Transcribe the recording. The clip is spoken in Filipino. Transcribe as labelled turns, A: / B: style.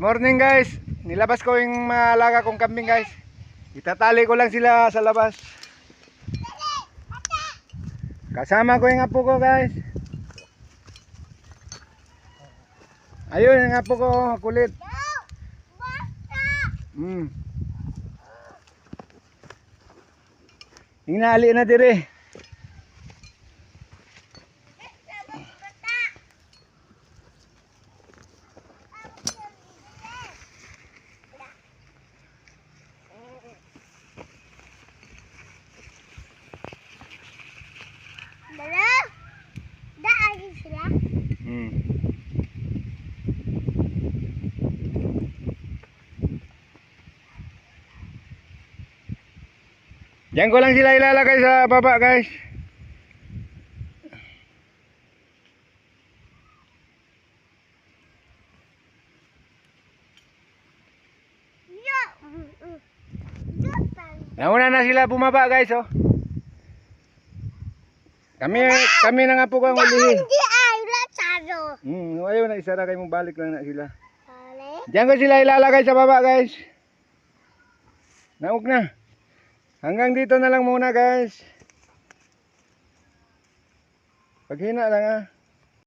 A: Morning guys. Nilabas ko yung mga alaga kong kambing guys. Itatali ko lang sila sa labas. Kasama ko yung apo ko guys. Ayun yung apo ko, kulit. Hinali na dire. Diyan ko lang sila ilalagay sa baba guys. Nauna na sila bumaba guys oh. Kami na nga po kang ulihin. Ayaw na isara kayo mong balik lang na sila. Diyan ko sila ilalagay sa baba guys. Naog na. Hanggang dito na lang muna guys. Paghina lang ah.